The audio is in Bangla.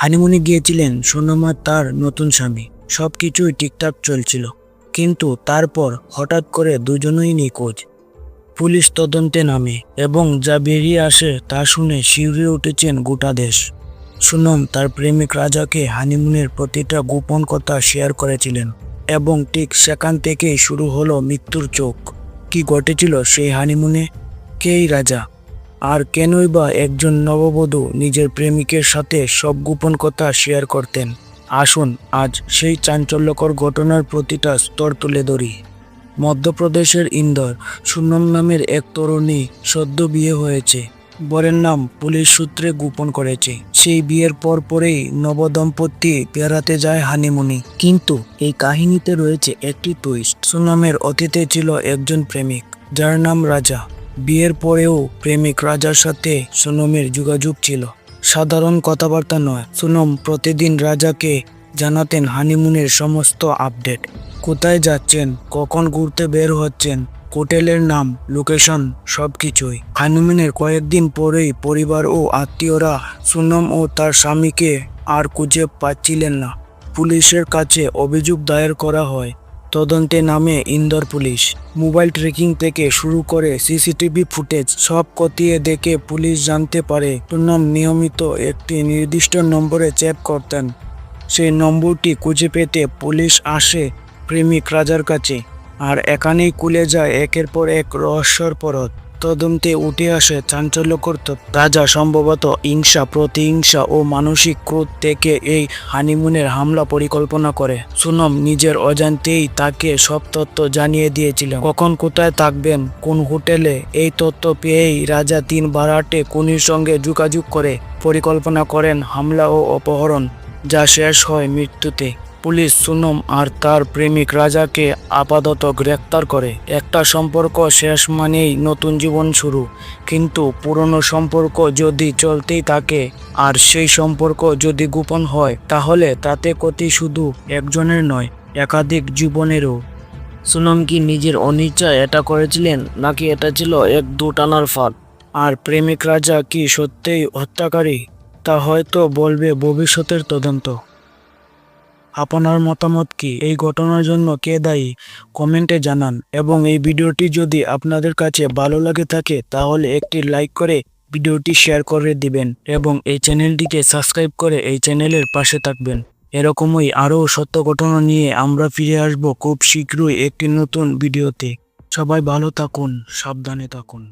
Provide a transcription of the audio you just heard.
হানিমুনে গিয়েছিলেন সোনম আর তার নতুন স্বামী। সবকিছুই ঠিকঠাক চলছিল, কিন্তু তারপর হঠাৎ করে দুজনেই নিখোঁজ। পুলিশ তদন্তে নামে এবং যা বেরিয়ে আসে তা শুনে শিউরে উঠেছেন গোটা দেশ। সোনম তার প্রেমিক রাজাকে হানিমুনের প্রতিটা গোপন কথা শেয়ার করেছিলেন এবং ঠিক সেখান থেকেই শুরু হলো মৃত্যুর চোখ। কি ঘটেছিল সেই হানিমুনে? কেই রাজা, আর কেনই বা একজন নববধূ নিজের প্রেমিকের সাথে সব গোপন কথা শেয়ার করতেন? আসুন আজ সেই চাঞ্চল্যকর ঘটনার প্রতিটা স্তর তুলে ধরি। মধ্যপ্রদেশের ইন্দোর সোনম নামের এক তরুণী সদ্য বিয়ে হয়েছে। বরের নাম পুলিশ সূত্রে গোপন করেছে। সেই বিয়ের পরেই নবদম্পতি বেড়াতে যায় হানিমুনে। কিন্তু এই কাহিনীতে রয়েছে একটি টুইস্ট। সোনমের অতীতে ছিল একজন প্রেমিক যার নাম রাজা। বিয়ের পরেও প্রেমিক রাজার সাথে সোনমের যোগাযোগ ছিল, সাধারণ কথাবার্তা নয়। সোনম প্রতিদিন রাজাকে জানাতেন হানিমুনের সমস্ত আপডেট, কোথায় যাচ্ছেন, কখন ঘুরতে বের হচ্ছেন, হোটেলের নাম, লোকেশন, সবকিছুই। হানিমুনের কয়েকদিন পরেই পরিবার ও আত্মীয়রা সোনম ও তার স্বামীকে আর খুঁজে পাচ্ছিলেন না। পুলিশের কাছে অভিযোগ দায়ের করা হয়। তদন্তে নামে ইন্দোর পুলিশ। মোবাইল ট্র্যাকিং থেকে শুরু করে সিসিটিভি ফুটেজ সব খতিয়ে দেখে পুলিশ জানতে পারে সোনম নিয়মিত একটি নির্দিষ্ট নম্বরে চ্যাট করতেন। সেই নম্বরটি খুঁজে পেতে পুলিশ আসে প্রেমিক রাজার কাছে, আর এখানেই খুলে যায় একের পর এক রহস্যর পরত। তদন্তে উঠে আসে চাঞ্চল্যকর তথ্য। রাজা সম্ভবত হিংসা, প্রতিহিংসা ও মানসিক ক্রোধ থেকে এই হানিমুনের হামলা পরিকল্পনা করে। সোনম নিজের অজান্তেই তাকে সব তথ্য জানিয়ে দিয়েছিলেন, কখন কোথায় থাকবেন, কোন হোটেলে। এই তথ্য পেয়েই রাজা 3 বারহাটে খুনির সঙ্গে যোগাযোগ করে পরিকল্পনা করেন হামলা ও অপহরণ, যা শেষ হয় মৃত্যুতে। পুলিশ সোনম আর তার প্রেমিক রাজাকে আপাতত গ্রেপ্তার করে। একটা সম্পর্ক শেষ মানেই নতুন জীবন শুরু, কিন্তু পুরনো সম্পর্ক যদি চলতেই থাকে আর সেই সম্পর্ক যদি গোপন হয়, তাহলে তাতে ক্ষতি শুধু একজনের নয়, একাধিক জীবনেরও। সোনম কি নিজের অনিচ্ছায় এটা করেছিলেন, নাকি এটা ছিল এক দোটানার ফাঁদ? আর প্রেমিক রাজা কি সত্যিই হত্যাকারী? তা হয়তো বলবে ভবিষ্যতের তদন্ত। আপনার মতামত কি? এই ঘটনার জন্য কে দায়ী? কমেন্টে জানান। এবং এই ভিডিওটি যদি আপনাদের কাছে ভালো লাগে থাকে তাহলে একটি লাইক করে ভিডিওটি শেয়ার করে দিবেন এবং এই চ্যানেলটিকে সাবস্ক্রাইব করে এই চ্যানেলের পাশে থাকবেন। এরকমই আরও সত্য ঘটনা নিয়ে আমরা ফিরে আসব খুব শীঘ্রই একটি নতুন ভিডিওতে। সবাই ভালো থাকুন, সাবধানে থাকুন।